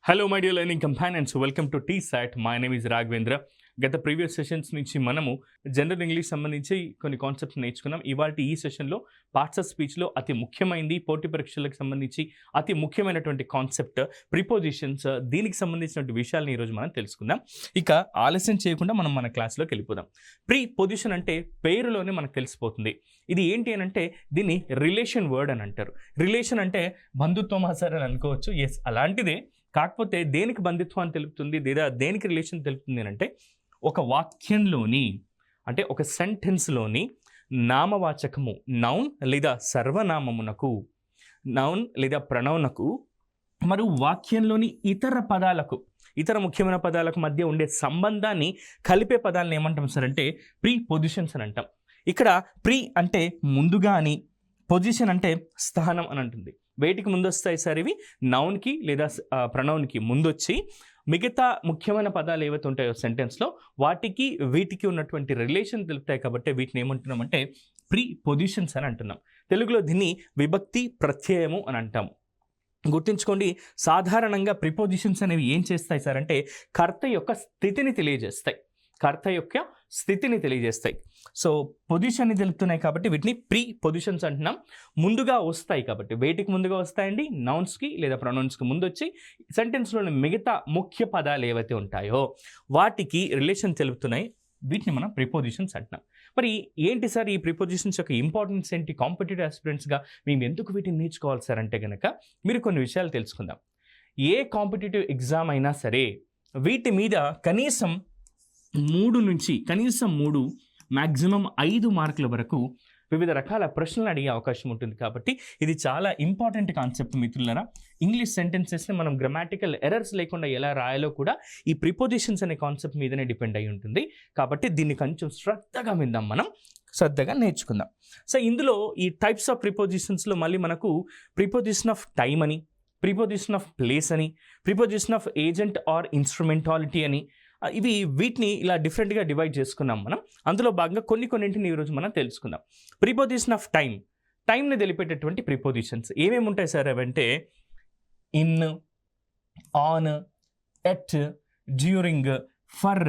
Hello my dear learning companions, welcome to TSAT. My name is Raghavendra. గత previous sessions నుంచి మనము general English సంబంధించి కొన్ని కాన్సెప్ట్స్ నేర్చుకున్నాం. ఇవాళ ఈ సెషన్లో పార్ట్స్ ఆఫ్ స్పీచ్లో అతి ముఖ్యమైనది, పోటీ పరీక్షలకు సంబంధించి అతి ముఖ్యమైనటువంటి కాన్సెప్ట్ ప్రిపోజిషన్స్. దీనికి సంబంధించినటువంటి విషయాలను ఈరోజు మనం తెలుసుకుందాం. ఇక ఆలస్యం చేయకుండా మనం మన క్లాస్లోకి వెళ్ళిపోదాం. ప్రిపోజిషన్ అంటే పేరులోనే మనకు తెలిసిపోతుంది. ఇది ఏంటి అని అంటే దీన్ని రిలేషన్ వర్డ్ అని అంటారు. రిలేషన్ అంటే బంధుత్వం సార్ అని అనుకోవచ్చు. ఎస్, అలాంటిదే. కాకపోతే దేనికి బంధుత్వాన్ని తెలుపుతుంది లేదా దేనికి రిలేషన్ తెలుపుతుంది అని అంటే ఒక వాక్యంలోని అంటే ఒక సెంటెన్స్లోని నామవాచకము నౌన్ లేదా సర్వనామమునకు, నౌన్ లేదా ప్రణౌనకు మరియు వాక్యంలోని ఇతర ముఖ్యమైన పదాలకు మధ్య ఉండే సంబంధాన్ని కలిపే పదాలను ఏమంటాం సార్ అంటే ప్రీపోజిషన్స్ అని అంటాం. ఇక్కడ ప్రీ అంటే ముందుగా అని, పొజిషన్ అంటే స్థానం అని అంటుంది. వేటికి ముందు వస్తాయి సార్ ఇవి? నౌన్కి లేదా ప్రనౌన్కి ముందొచ్చి మిగతా ముఖ్యమైన పదాలు ఏవైతే ఉంటాయో సెంటెన్స్లో వాటికి వీటికి ఉన్నటువంటి రిలేషన్ తెలుపుతాయి. కాబట్టి వీటిని ఏమంటున్నాం అంటే ప్రీపోజిషన్స్ అని అంటున్నాం. తెలుగులో దీన్ని విభక్తి ప్రత్యయము అని అంటాము. గుర్తుంచుకోండి, సాధారణంగా ప్రిపోజిషన్స్ అనేవి ఏం చేస్తాయి సార్ అంటే కర్త యొక్క స్థితిని తెలియజేస్తాయి. సో పొజిషన్ని తెలుపుతున్నాయి కాబట్టి వీటిని ప్రీ పొజిషన్స్ అంటున్నాం. ముందుగా వస్తాయి కాబట్టి వేటికి ముందుగా వస్తాయండి? నౌన్స్కి లేదా ప్రొనౌన్స్కి ముందు వచ్చి సెంటెన్స్లోని మిగతా ముఖ్య పదాలు ఏవైతే ఉంటాయో వాటికి రిలేషన్ తెలుపుతున్నాయి. వీటిని మనం ప్రిపోజిషన్స్ అంటున్నాం. మరి ఏంటి సార్ ఈ ప్రిపోజిషన్స్ యొక్క ఇంపార్టెన్స్ ఏంటి? కాంపిటేటివ్ ఆస్పిరెంట్స్గా మేము ఎందుకు వీటిని నేర్చుకోవాలి సార్ అంటే కనుక మీరు కొన్ని విషయాలు తెలుసుకుందాం. ఏ కాంపిటేటివ్ ఎగ్జామ్ అయినా సరే వీటి మీద కనీసం 3 మ్యాక్సిమం 5 మార్కుల వరకు వివిధ రకాల ప్రశ్నలు అడిగే అవకాశం ఉంటుంది. కాబట్టి ఇది చాలా ఇంపార్టెంట్ కాన్సెప్ట్ మిత్రులారా. ఇంగ్లీష్ సెంటెన్సెస్ని మనం గ్రామాటికల్ ఎర్రర్స్ లేకుండా ఎలా రాయాలో కూడా ఈ ప్రిపోజిషన్స్ అనే కాన్సెప్ట్ మీదనే డిపెండ్ అయి ఉంటుంది. కాబట్టి దీన్ని కొంచెం శ్రద్ధగా నేర్చుకుందాం. సో ఇందులో ఈ టైప్స్ ఆఫ్ ప్రిపోజిషన్స్లో మళ్ళీ మనకు ప్రిపోజిషన్ ఆఫ్ టైమ్ అని, ప్రిపోజిషన్ ఆఫ్ ప్లేస్ అని, preposition of agent or instrumentality అని, వీటిని ఇలా డిఫరెంట్గా డివైడ్ చేసుకున్నాం మనం. అందులో భాగంగా కొన్నింటిని ఈరోజు మనం తెలుసుకుందాం. ప్రిపోజిషన్ ఆఫ్ టైంని తెలిపేటటువంటి ప్రిపోజిషన్స్ ఏమేమి ఉంటాయి సార్ అవంటే in, on, at, during, for,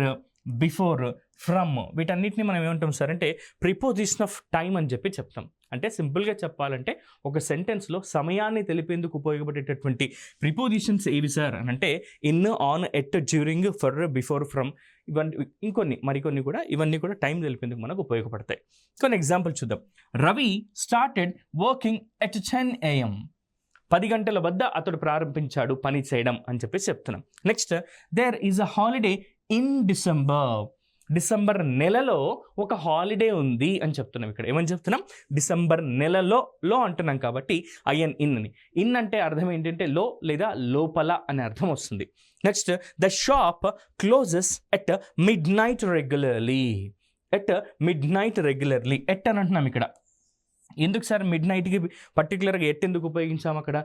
before, from. వీటన్నిటిని మనం ఏమంటాం సార్ అంటే ప్రిపోజిషన్ ఆఫ్ టైం అని చెప్తాం. అంటే సింపుల్గా చెప్పాలంటే ఒక సెంటెన్స్లో సమయాన్ని తెలిపేందుకు ఉపయోగపడేటటువంటి ప్రిపోజిషన్స్ ఏవి సార్ అని అంటే in, on, at, during, for, before, from. ఇవన్నీ మరికొన్ని కూడా ఇవన్నీ కూడా టైం తెలిపేందుకు మనకు ఉపయోగపడతాయి. కొన్ని ఎగ్జాంపుల్ చూద్దాం. Ravi started working at 10 AM. 10 గంటల వద్ద అతడు ప్రారంభించాడు పని చేయడం అని చెప్తున్నాం. Next, there is a holiday in December నెలలో ఒక హాలిడే ఉంది అని చెప్తున్నాం. ఇక్కడ ఏమని చెప్తున్నాం? డిసెంబర్ నెలలో అంటున్నాం కాబట్టి ఇన్ అంటే అర్థం ఏంటంటే లో లేదా లోపల అనే అర్థం వస్తుంది. Next, the shop closes at mid night regularly. At అని అంటున్నాం. ఇక్కడ ఎందుకు సార్ మిడ్ నైట్కి పర్టికులర్గా ఎందుకు ఉపయోగించాము? అక్కడ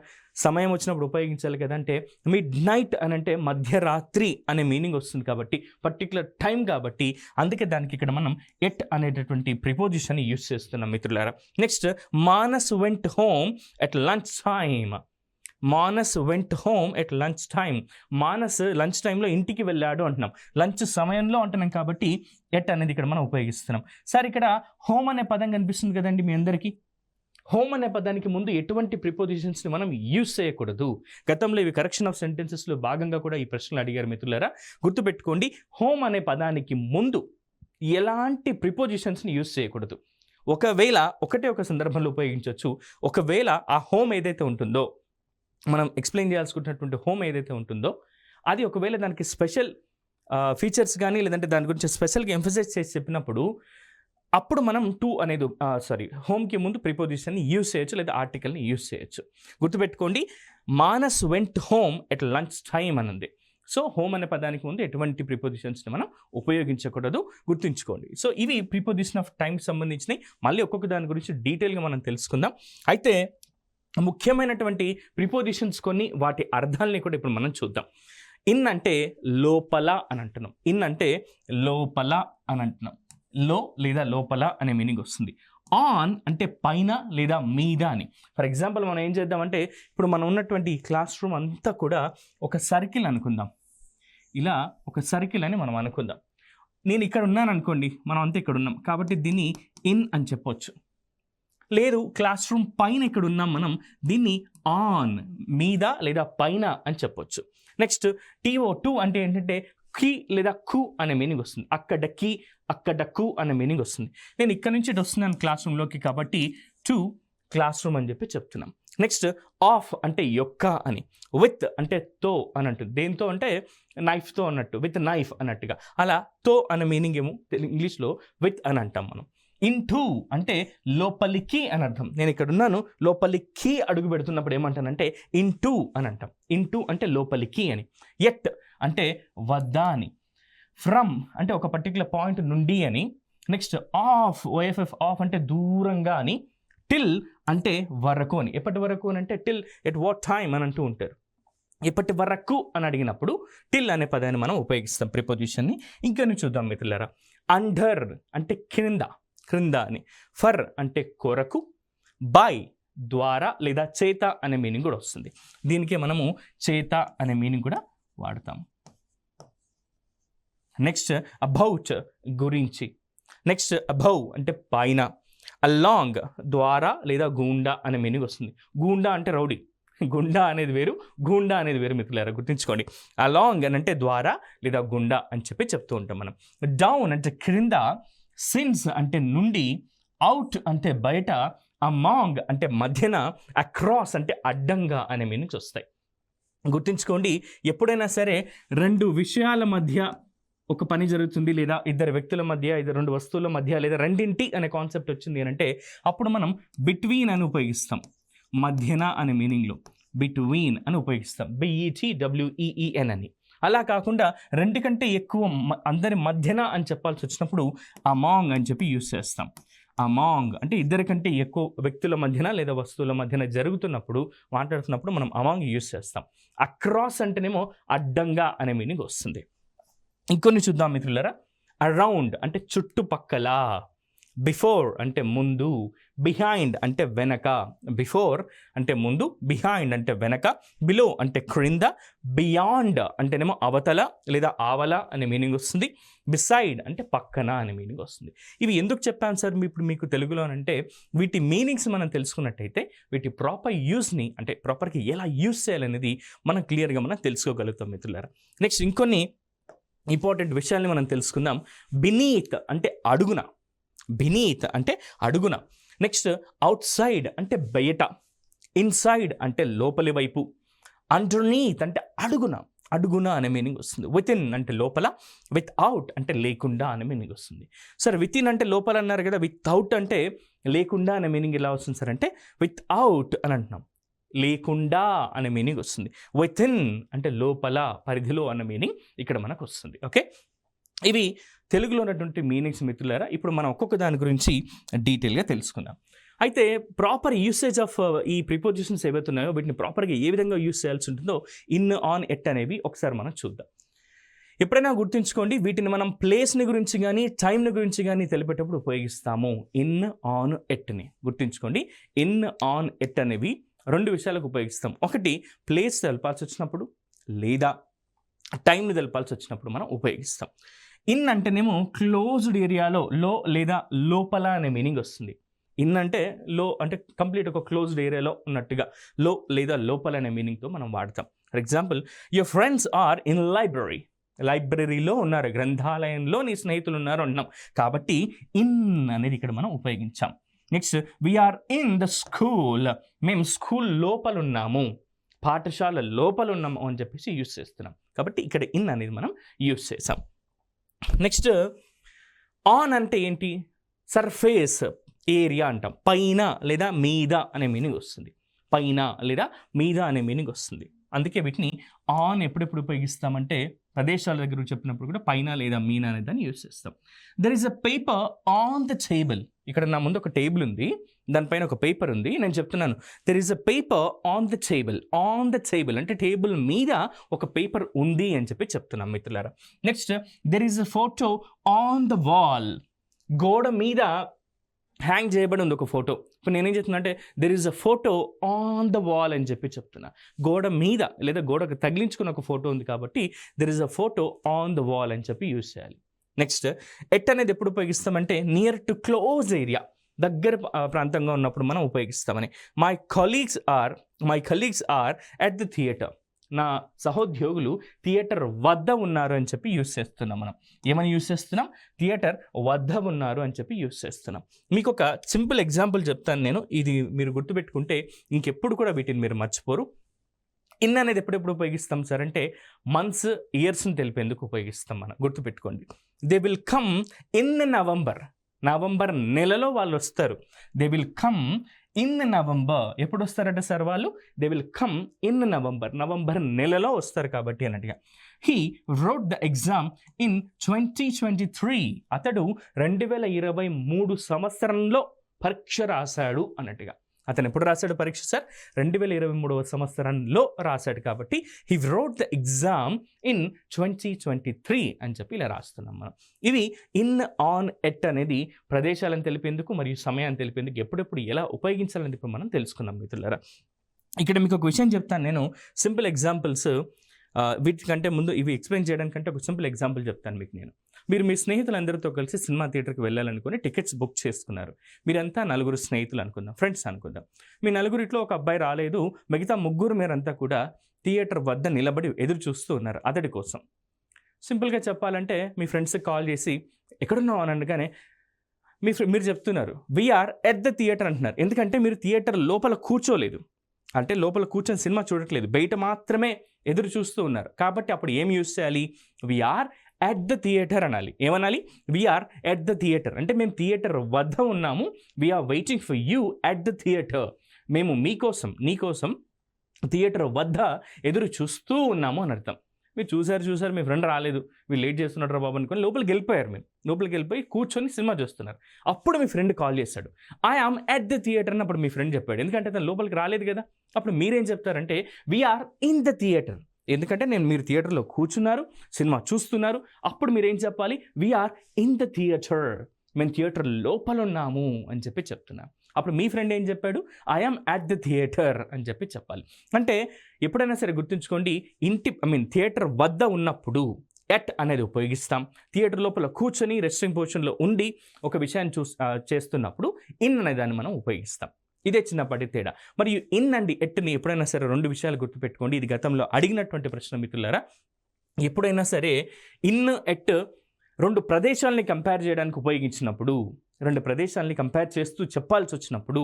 సమయం వచ్చినప్పుడు ఉపయోగించాలి కదా. అంటే మిడ్ నైట్ అని అంటే మధ్యరాత్రి అనే మీనింగ్ వస్తుంది కాబట్టి పర్టికులర్ టైం కాబట్టి అందుకే దానికి ఇక్కడ మనం ఎట్ అనేటటువంటి ప్రిపోజిషన్ యూజ్ చేస్తున్నాం మిత్రులారా. Next, Manas went home at lunch time. Manas lunch టైంలో ఇంటికి వెళ్ళాడు అంటున్నాం. లంచ్ సమయంలో అంటున్నాం కాబట్టి ఎట్ అనేది ఇక్కడ మనం ఉపయోగిస్తున్నాం. సార్ ఇక్కడ హోమ్ అనే పదం కనిపిస్తుంది కదండి మీ అందరికీ. హోమ్ అనే పదానికి ముందు ఎటువంటి ప్రిపోజిషన్స్ని మనం యూజ్ చేయకూడదు. గతంలో ఇవి కరెక్షన్ ఆఫ్ సెంటెన్సెస్లో భాగంగా కూడా ఈ ప్రశ్నలు అడిగారు మిత్రులారా. గుర్తుపెట్టుకోండి, హోమ్ అనే పదానికి ముందు ఎలాంటి ప్రిపోజిషన్స్ని యూజ్ చేయకూడదు. ఒకవేళ ఒక సందర్భంలో ఉపయోగించవచ్చు. ఒకవేళ ఆ హోమ్ ఏదైతే ఉంటుందో మనం ఎక్స్ప్లెయిన్ చేయాల్సుకుంటున్నటువంటి హోమ్ ఏదైతే ఉంటుందో అది ఒకవేళ దానికి స్పెషల్ ఫీచర్స్ కానీ లేదంటే దాని గురించి స్పెషల్గా ఎంఫసైజ్ చేసి చెప్పినప్పుడు అప్పుడు మనం హోమ్కి ముందు ప్రిపోజిషన్ని యూజ్ చేయొచ్చు లేదా ఆర్టికల్ని యూజ్ చేయొచ్చు. గుర్తుపెట్టుకోండి, Manas went home at lunch time అని ఉంది. సో హోమ్ అనే పదానికి ముందు ఎటువంటి ప్రిపోజిషన్స్ని మనం ఉపయోగించకూడదు, గుర్తుంచుకోండి. సో ఇవి ప్రిపోజిషన్ ఆఫ్ టైంకి సంబంధించినవి. మళ్ళీ ఒక్కొక్క దాని గురించి డీటెయిల్గా మనం తెలుసుకుందాం. అయితే ముఖ్యమైనటువంటి ప్రిపోజిషన్స్ కొన్ని, వాటి అర్థాలని కూడా ఇప్పుడు మనం చూద్దాం. ఇన్ అంటే లోపల అని అంటున్నాం. లో లేదా లోపల అనే మీనింగ్ వస్తుంది. ఆన్ అంటే పైన లేదా మీద అని. ఫర్ ఎగ్జాంపుల్ మనం ఏం చేద్దామంటే ఇప్పుడు మనం ఉన్నటువంటి క్లాస్ రూమ్ అంతా కూడా ఒక సర్కిల్ అనుకుందాం. ఇలా ఒక సర్కిల్ అని మనం అనుకుందాం. నేను ఇక్కడ ఉన్నాను అనుకోండి, మనం అంతా ఇక్కడ ఉన్నాం కాబట్టి దీన్ని ఇన్ అని చెప్పొచ్చు. లేదు క్లాస్ రూమ్ పైన ఇక్కడ ఉన్నాం మనం, దీన్ని ఆన్ మీద లేదా పైన అని చెప్పొచ్చు. నెక్స్ట్ TO2 అంటే ఏంటంటే కీ లేదా కు అనే మీనింగ్ వస్తుంది. అక్కడ కీ అక్కడ కు అనే మీనింగ్ వస్తుంది. నేను ఇక్కడ నుంచి ఇటు వస్తున్నాను క్లాస్ రూమ్లోకి కాబట్టి టు క్లాస్ రూమ్ అని చెప్పి చెప్తున్నాం. నెక్స్ట్ ఆఫ్ అంటే యొక్క అని, విత్ అంటే తో అని అంటుంది. దేంతో అంటే నైఫ్తో అన్నట్టు, విత్ నైఫ్ అన్నట్టుగా. అలా తో అనే మీనింగ్ ఏమో ఇంగ్లీష్లో విత్ అని అంటాం మనం. ఇంటూ అంటే లోపలికి అని అర్థం. నేను ఇక్కడ ఉన్నాను, లోపలికి అడుగు పెడుతున్నప్పుడు ఏమంటానంటే ఇంటూ అని అంటాం. ఇంటూ అంటే లోపలికి అని. ఎట్ అంటే వద్ద అని. ఫ్రమ్ అంటే ఒక పర్టికులర్ పాయింట్ నుండి అని. నెక్స్ట్ ఆఫ్ OFF ఆఫ్ అంటే దూరంగా అని. టిల్ అంటే వరకు అని. ఎప్పటి వరకు అని అంటే టిల్ ఎట్ వాట్ టైమ్ అని అంటూ ఉంటారు. ఇప్పటి వరకు అని అడిగినప్పుడు టిల్ అనే పదాన్ని మనం ఉపయోగిస్తాం ప్రిపోజిషన్ని. ఇంకా చూద్దాం మిత్రులారా. అండర్ అంటే క్రింద అని. ఫర్ అంటే కొరకు. బై ద్వారా లేదా చేత అనే మీనింగ్ కూడా వస్తుంది. దీనికి మనము చేత అనే మీనింగ్ కూడా వాడతాం. నెక్స్ట్ అబౌట్ గురించి. నెక్స్ట్ అబౌవ్ అంటే పైన. అలాంగ్ ద్వారా లేదా గూండా అనే మీనింగ్ వస్తుంది. గూండా అంటే రౌడీ, గుండా అనేది వేరు, గూండా అనేది వేరు మిత్రులారా, గుర్తుంచుకోండి. అలాంగ్ అని అంటే ద్వారా లేదా గుండా అని చెప్పి చెప్తూ ఉంటాం మనం. డౌన్ అంటే క్రింద. సిన్స్ అంటే నుండి. అవుట్ అంటే బయట. అమాంగ్ అంటే మధ్యన. అక్రాస్ అంటే అడ్డంగా అనే మీనింగ్స్ వస్తాయి. గుర్తుంచుకోండి, ఎప్పుడైనా సరే రెండు విషయాల మధ్య ఒక పని జరుగుతుంది లేదా ఇద్దరు వ్యక్తుల మధ్య, రెండు వస్తువుల మధ్య లేదా రెండింటి అనే కాన్సెప్ట్ వచ్చింది అని అంటే అప్పుడు మనం బిట్వీన్ అని ఉపయోగిస్తాం. మధ్యన అనే మీనింగ్లో బిట్వీన్ అని ఉపయోగిస్తాం. BETWEEN అని. అలా కాకుండా రెండు కంటే ఎక్కువ అందరి మధ్యన అని చెప్పాల్సి వచ్చినప్పుడు అమాంగ్ అని చెప్పి యూజ్ చేస్తాం. అమాంగ్ అంటే ఇద్దరి కంటే ఎక్కువ వ్యక్తుల మధ్యన లేదా వస్తువుల మధ్యన జరుగుతున్నప్పుడు మాట్లాడుతున్నప్పుడు మనం అమాంగ్ యూజ్ చేస్తాం. అక్రాస్ అంటేనేమో అడ్డంగా అనే మీనింగ్ వస్తుంది. ఇంకొన్ని చూద్దాం మిత్రులారా. అరౌండ్ అంటే చుట్టుపక్కల. బిఫోర్ అంటే ముందు. బిహైండ్ అంటే వెనక. బిఫోర్ అంటే ముందు, బిహైండ్ అంటే వెనక, బిలో అంటే క్రింద, బియాండ్ అంటేనేమో అవతల లేదా ఆవల అనే మీనింగ్ వస్తుంది. బిసైడ్ అంటే పక్కన అనే మీనింగ్ వస్తుంది. ఇవి ఎందుకు చెప్పాను సార్ ఇప్పుడు మీకు తెలుగులో అంటే వీటి మీనింగ్స్ మనం తెలుసుకున్నట్టయితే వీటి ప్రాపర్ యూస్ని అంటే ప్రాపర్గా ఎలా యూస్ చేయాలనేది మనం క్లియర్గా మనం తెలుసుకోగలుగుతాం మిత్రులారా. నెక్స్ట్ ఇంకొన్ని ఇంపార్టెంట్ విషయాల్ని మనం తెలుసుకుందాం. బినీత్ అంటే అడుగున. బినీత్ అంటే అడుగున. నెక్స్ట్ అవుట్ సైడ్ అంటే బయట. ఇన్సైడ్ అంటే లోపలి వైపు. అండర్నీత్ అంటే అడుగున అనే మీనింగ్ వస్తుంది. వితిన్ అంటే లోపల. విత్ అవుట్ అంటే లేకుండా అనే మీనింగ్ వస్తుంది. సరే వితిన్ అంటే లోపల అన్నారు కదా, విత్ అవుట్ అంటే లేకుండా అనే మీనింగ్ ఎలా వస్తుంది సార్ అంటే విత్ అవుట్ అని అంటున్నాం. లేకుండా అనే మీనింగ్ వస్తుంది. వితిన్ అంటే లోపల, పరిధిలో అన్న మీనింగ్ ఇక్కడ మనకు వస్తుంది. ఓకే, ఇవి తెలుగులో ఉన్నటువంటి మీనింగ్స్ మిత్రులారా. ఇప్పుడు మనం ఒక్కొక్క దాని గురించి డీటెయిల్గా తెలుసుకుందాం. అయితే ప్రాపర్ యూసేజ్ ఆఫ్ ఈ ప్రిపోజిషన్స్ ఏవైతే ఉన్నాయో వీటిని ప్రాపర్గా ఏ విధంగా యూస్ చేయాల్సి ఉంటుందో ఇన్, ఆన్, ఎట్ అనేవి ఒకసారి మనం చూద్దాం. ఎప్పుడైనా గుర్తుంచుకోండి, వీటిని మనం ప్లేస్ని గురించి కానీ టైంని గురించి కానీ తెలిపేటప్పుడు ఉపయోగిస్తాము. ఇన్, ఆన్, ఎట్ని గుర్తుంచుకోండి. ఇన్, ఆన్, ఎట్ అనేవి రెండు విషయాలకు ఉపయోగిస్తాం. ఒకటి ప్లేస్ తెలపాల్సి వచ్చినప్పుడు లేదా టైంని తెలపాల్సి వచ్చినప్పుడు మనం ఉపయోగిస్తాం. ఇన్ అంటేనేమో క్లోజ్డ్ ఏరియాలో, లో లేదా లోపల అనే మీనింగ్ వస్తుంది. ఇన్ అంటే లో అంటే కంప్లీట్ ఒక క్లోజ్డ్ ఏరియాలో ఉన్నట్టుగా, లో లేదా లోపల అనే మీనింగ్తో మనం వాడతాం. For example, your friends are in library. లైబ్రరీలో ఉన్నారు, గ్రంథాలయంలో నీ స్నేహితులు ఉన్నారు అంటున్నాం కాబట్టి ఇన్ అనేది ఇక్కడ మనం ఉపయోగించాం. Next, we are in the school. మేము స్కూల్ లోపల ఉన్నాము, పాఠశాల లోపల ఉన్నాము అని చెప్పేసి యూజ్ చేస్తున్నాం కాబట్టి ఇక్కడ ఇన్ అనేది మనం యూజ్ చేసాం. నెక్స్ట్, ఆన్ అంటే ఏంటి? సర్ఫేస్ ఏరియా అంటాం. పైన లేదా మీద అనే మీనింగ్ వస్తుంది. పైన లేదా మీద అనే మీనింగ్ వస్తుంది. అందుకే వీటిని ఆన్ ఎప్పుడెప్పుడు ఉపయోగిస్తామంటే ప్రదేశాల దగ్గర చెప్పినప్పుడు కూడా పైన లేదా మీన అనే దాన్ని యూజ్ చేస్తాం. There is a paper on the table. ఇక్కడ నా ముందు ఒక టేబుల్ ఉంది, దానిపైన ఒక పేపర్ ఉంది. నేను చెప్తున్నాను there is a paper on the table. On the table అంటే టేబుల్ మీద ఒక పేపర్ ఉంది అని చెప్పి చెప్తున్నాం మిత్రులారా. Next, there is a photo on the wall. గోడ మీద హ్యాంగ్ చేయబడి ఉంది ఒక ఫోటో. ఇప్పుడు నేనేం చెప్తున్నా అంటే there is a photo on the wall అని చెప్పి చెప్తున్నా. గోడ మీద లేదా గోడకు తగిలించుకున్న ఒక ఫోటో ఉంది కాబట్టి there is a photo on the wall అని చెప్పి యూజ్ చేయాలి. నెక్స్ట్ ఎట్ అనేది ఎప్పుడు ఉపయోగిస్తామంటే నియర్ టు క్లోజ్ ఏరియా, దగ్గర ప్రాంతంగా ఉన్నప్పుడు మనం ఉపయోగిస్తామని. My colleagues are at the theatre, నా సహోద్యోగులు థియేటర్ వద్ద ఉన్నారు అని చెప్పి యూస్ చేస్తున్నాం. మనం ఏమని యూస్ చేస్తున్నాం? థియేటర్ వద్ద ఉన్నారు అని చెప్పి యూస్ చేస్తున్నాం. మీకు ఒక సింపుల్ ఎగ్జాంపుల్ చెప్తాను నేను, ఇది మీరు గుర్తుపెట్టుకుంటే ఇంకెప్పుడు కూడా వీటిని మీరు మర్చిపోరు. ఇన్ అనేది ఎప్పుడెప్పుడు ఉపయోగిస్తాం సార్ అంటే మంత్స్ ఇయర్స్ని తెలిపేందుకు ఉపయోగిస్తాం మనం, గుర్తుపెట్టుకోండి. They will come in November నెలలో వాళ్ళు వస్తారు. They will come in November. ఎప్పుడు వస్తారట సార్ వాళ్ళు? They will come in November నెలలో వస్తారు కాబట్టి అన్నట్టుగా. He wrote the exam in 2023. అతడు 2023 సంవత్సరంలో పరీక్ష రాశాడు అన్నట్టుగా. అతను ఎప్పుడు రాశాడు పరీక్ష సార్? 2023 సంవత్సరంలో రాశాడు కాబట్టి he wrote the exam in 2023 అని చెప్పి ఇలా రాస్తున్నాం మనం. ఇవి ఇన్, ఆన్, ఎట్ అనేది ప్రదేశాలను తెలిపేందుకు మరియు సమయాన్ని తెలిపేందుకు ఎప్పుడెప్పుడు ఎలా ఉపయోగించాలని ఇప్పుడు మనం తెలుసుకున్నాం మిత్రులారా. ఇక్కడ మీకు ఒక విషయం చెప్తాను నేను, సింపుల్ ఎగ్జాంపుల్స్. వీటికంటే ముందు ఇవి ఎక్స్ప్లెయిన్ చేయడానికంటే ఒక సింపుల్ ఎగ్జాంపుల్ చెప్తాను మీకు నేను. మీరు మీ స్నేహితులందరితో కలిసి సినిమా థియేటర్కి వెళ్ళాలనుకుని టికెట్స్ బుక్ చేసుకున్నారు. మీరంతా 4 స్నేహితులు అనుకుందాం, ఫ్రెండ్స్ అనుకుందాం. మీ 4 ఒక అబ్బాయి రాలేదు, మిగతా 3 మీరంతా కూడా థియేటర్ వద్ద నిలబడి ఎదురు చూస్తూ ఉన్నారు అతడి కోసం. సింపుల్గా చెప్పాలంటే మీ ఫ్రెండ్స్కి కాల్ చేసి ఎక్కడున్నావు అని అనగానే మీరు చెప్తున్నారు వీఆర్ ఎట్ ద థియేటర్ అంటున్నారు. ఎందుకంటే మీరు థియేటర్ లోపల కూర్చోలేదు, అంటే లోపల కూర్చొని సినిమా చూడట్లేదు, బయట మాత్రమే ఎదురు చూస్తూ ఉన్నారు. కాబట్టి అప్పుడు ఏం యూస్ చేయాలి? వీఆర్ ఎట్ ద థియేటర్ అనాలి. ఏమనాలి? వీఆర్ ఎట్ ద థియేటర్ అంటే మేము థియేటర్ వద్ద ఉన్నాము. We are waiting for you at the theatre. మేము నీకోసం థియేటర్ వద్ద ఎదురు చూస్తూ ఉన్నాము అని అర్థం. మీరు చూసారు మీ ఫ్రెండ్ రాలేదు, మీరు లేట్ చేస్తున్నారు బాబు అనుకొని లోపలికి వెళ్ళిపోయారు. మీరు లోపలికి వెళ్ళిపోయి కూర్చొని సినిమా చూస్తున్నారు. అప్పుడు మీ ఫ్రెండ్ కాల్ చేశాడు, I am at the theatre అని అప్పుడు మీ ఫ్రెండ్ చెప్పాడు. ఎందుకంటే తను లోపలికి రాలేదు కదా. అప్పుడు మీరేం చెప్తారంటే వీఆర్ ఇన్ ద థియేటర్. ఎందుకంటే మీరు థియేటర్లో కూర్చున్నారు, సినిమా చూస్తున్నారు. అప్పుడు మీరేం చెప్పాలి? వీఆర్ ఇన్ ద థియేటర్, మేము థియేటర్ లోపల ఉన్నాము అని చెప్పి చెప్తున్నాం. అప్పుడు మీ ఫ్రెండ్ ఏం చెప్పాడు? ఐఎమ్ అట్ ద థియేటర్ అని చెప్పి చెప్పాలి. అంటే ఎప్పుడైనా సరే గుర్తుంచుకోండి, థియేటర్ వద్ద ఉన్నప్పుడు ఎట్ అనేది ఉపయోగిస్తాం. థియేటర్ లోపల కూర్చొని రెస్టింగ్ పొజిషన్లో ఉండి ఒక విషయాన్ని చేస్తున్నప్పుడు ఇన్ అనే దాన్ని మనం ఉపయోగిస్తాం. ఇదే చిన్నపాటి తేడా. మరియు ఇన్ అండ్ ఎట్ని ఎప్పుడైనా సరే 2 విషయాలు గుర్తుపెట్టుకోండి. ఇది గతంలో అడిగినటువంటి ప్రశ్న మిత్రులారా. ఎప్పుడైనా సరే ఇన్, ఎట్ 2 ప్రదేశాలని కంపేర్ చేయడానికి ఉపయోగించినప్పుడు, 2 ప్రదేశాలని కంపేర్ చేస్తూ చెప్పాల్సి వచ్చినప్పుడు,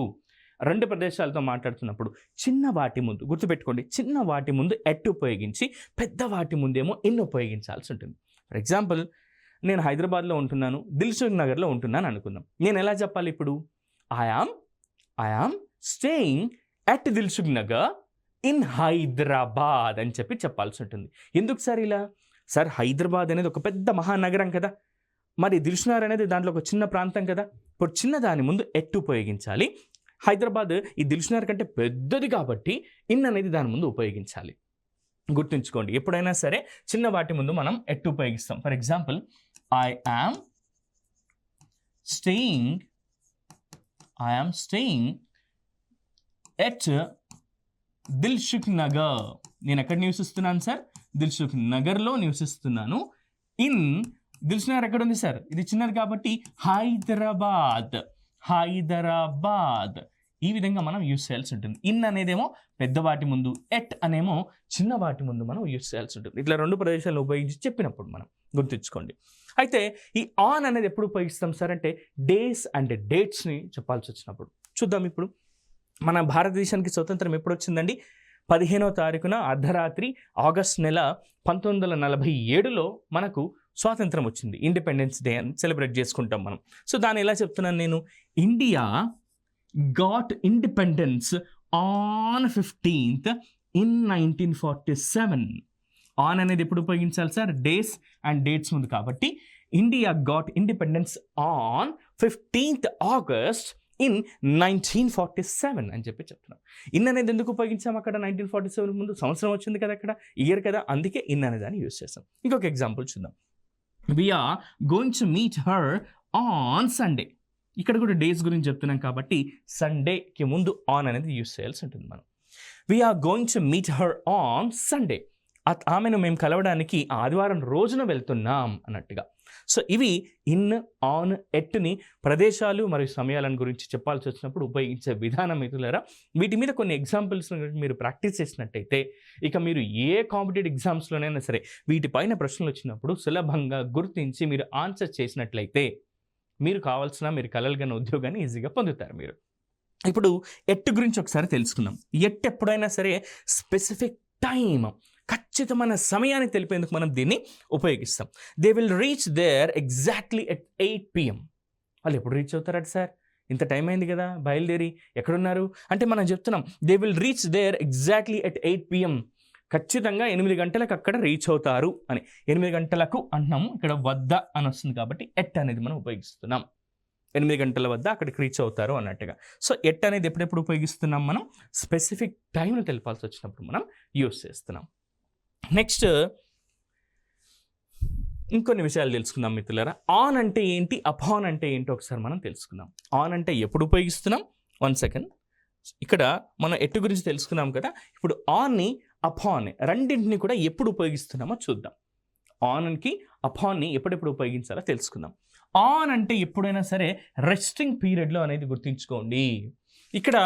2 ప్రదేశాలతో మాట్లాడుతున్నప్పుడు చిన్న వాటి ముందు గుర్తుపెట్టుకోండి, చిన్న వాటి ముందు ఎట్ ఉపయోగించి పెద్ద వాటి ముందేమో ఇన్ ఉపయోగించాల్సి ఉంటుంది. ఫర్ ఎగ్జాంపుల్, నేను హైదరాబాద్లో ఉంటున్నాను, దిల్సుఖ్ నగర్లో ఉంటున్నాను అనుకుందాం. నేను ఎలా చెప్పాలి ఇప్పుడు? I am staying at Dilsukh Nagar in Hyderabad అని చెప్పి చెప్పాల్సి ఉంటుంది. ఎందుకు సార్ ఇలా? సార్ హైదరాబాద్ అనేది ఒక పెద్ద మహానగరం కదా, మరి దిల్సుఖ్నగర్ అనేది దాంట్లో ఒక చిన్న ప్రాంతం కదా. ఇప్పుడు చిన్న దాని ముందు ఎట్ ఉపయోగించాలి. హైదరాబాద్ ఈ దిల్సుఖ్నగర్ కంటే పెద్దది కాబట్టి ఇన్ అనేది దాని ముందు ఉపయోగించాలి. గుర్తుంచుకోండి, ఎప్పుడైనా సరే చిన్న వాటి ముందు మనం ఎట్ ఉపయోగిస్తాం. For example, I am staying at Dilsukh Nagar. నేను ఎక్కడ నివసిస్తున్నాను సార్? దిల్సుఖ్ నగర్లో నివసిస్తున్నాను. ఇన్ దిల్సుఖ్ నగర్ ఎక్కడ ఉంది సార్? ఇది చిన్నది కాబట్టి హైదరాబాద్. ఈ విధంగా మనం యూస్ చేయాల్సి ఉంటుంది. ఇన్ అనేదేమో పెద్ద వాటి ముందు, ఎట్ అనేమో చిన్న వాటి ముందు మనం యూస్ చేయాల్సి ఉంటుంది. ఇట్లా 2 ప్రదేశాలను ఉపయోగించి చెప్పినప్పుడు మనం గుర్తుంచుకోండి. అయితే ఈ ఆన్ అనేది ఎప్పుడు ఉపయోగిస్తాం సార్ అంటే డేస్ అండ్ డేట్స్ని చెప్పాల్సి వచ్చినప్పుడు. చూద్దాం ఇప్పుడు. మన భారతదేశానికి స్వతంత్రం ఎప్పుడు వచ్చిందండి? 15వ తారీఖున అర్ధరాత్రి ఆగస్ట్ నెల 1947లో మనకు స్వాతంత్రం వచ్చింది. ఇండిపెండెన్స్ డే అని సెలబ్రేట్ చేసుకుంటాం మనం. సో దాన్ని ఎలా చెప్తున్నాను నేను? India got independence on 15th in 1947. On అనేది ఎప్పుడు ఉపయోగించాలి సార్? డేస్ అండ్ డేట్స్ ముందు కాబట్టి India got independence on 15th August in 1947 అని చెప్పి చెప్తున్నాం. ఇన్ అనేది ఎందుకు ఉపయోగించాం అక్కడ? 1947 ముందు సంవత్సరం వచ్చింది కదా, అక్కడ ఇయర్ కదా, అందుకే ఇన్ అనే దాన్ని యూజ్ చేస్తాం. ఇంకొక ఎగ్జాంపుల్ చూద్దాం. We are going to meet her on Sunday. ఇక్కడ కూడా డేస్ గురించి చెప్తున్నాం కాబట్టి సండేకి ముందు ఆన్ అనేది యూస్ చేయాల్సి ఉంటుంది మనం. We are going to meet her on Sunday. ఆమెను మేము కలవడానికి ఆదివారం రోజున వెళ్తున్నాం అన్నట్టుగా. సో ఇవి ఇన్, ఆన్, ఎట్ని ప్రదేశాలు మరియు సమయాలను గురించి చెప్పాల్సి వచ్చినప్పుడు ఉపయోగించే విధానం మిత్రులారా. వీటి మీద కొన్ని ఎగ్జాంపుల్స్ మీరు ప్రాక్టీస్ చేసినట్టయితే ఇక మీరు ఏ కాంపిటేటివ్ ఎగ్జామ్స్లోనైనా సరే వీటిపైన ప్రశ్నలు వచ్చినప్పుడు సులభంగా గుర్తించి మీరు ఆన్సర్ చేసినట్లయితే మీరు కలలుగన్న ఉద్యోగాన్ని ఈజీగా పొందుతారు మీరు. ఇప్పుడు ఎట్ గురించి ఒకసారి తెలుసుకుందాం. ఎట్ ఎప్పుడైనా సరే స్పెసిఫిక్ టైం, ఖచ్చితమైన సమయాన్ని తెలిపేందుకు మనం దీన్ని ఉపయోగిస్తాం. They will reach there exactly at 8 PM. వాళ్ళు ఎప్పుడు రీచ్ అవుతారట సార్? ఇంత టైం అయింది కదా బయలుదేరి, ఎక్కడున్నారు అంటే మనం చెప్తున్నాం they will reach there exactly at 8 PM. ఖచ్చితంగా 8 గంటలకు అక్కడ రీచ్ అవుతారు అని. 8 గంటలకు అంటున్నాము, ఇక్కడ వద్ద అని వస్తుంది కాబట్టి ఎట్ అనేది మనం ఉపయోగిస్తున్నాం. 8 గంటల వద్ద అక్కడికి రీచ్ అవుతారు అన్నట్టుగా. సో ఎట్ అనేది ఎప్పుడెప్పుడు ఉపయోగిస్తున్నాం మనం? స్పెసిఫిక్ టైంను తెలిపాల్సి వచ్చినప్పుడు మనం యూస్ చేస్తున్నాం. నెక్స్ట్ ఇంకొన్ని విషయాలు తెలుసుకుందాం మిత్రులారా. ఆన్ అంటే ఏంటి, అపాన్ అంటే ఏంటో ఒకసారి మనం తెలుసుకుందాం. ఆన్ అంటే ఎప్పుడు ఉపయోగిస్తున్నాం? 1 సెకండ్. ఇక్కడ మనం ఎట్టు గురించి తెలుసుకున్నాం కదా. ఇప్పుడు ఆన్ని, అపాన్ రెండింటిని కూడా ఎప్పుడు ఉపయోగిస్తున్నామో చూద్దాం. ఆన్కి, అపాన్ని ఎప్పుడెప్పుడు ఉపయోగించాలో తెలుసుకుందాం. ఆన్ అంటే ఎప్పుడైనా సరే రెస్టింగ్ పీరియడ్లో అనేది గుర్తుంచుకోండి. ఇక్కడ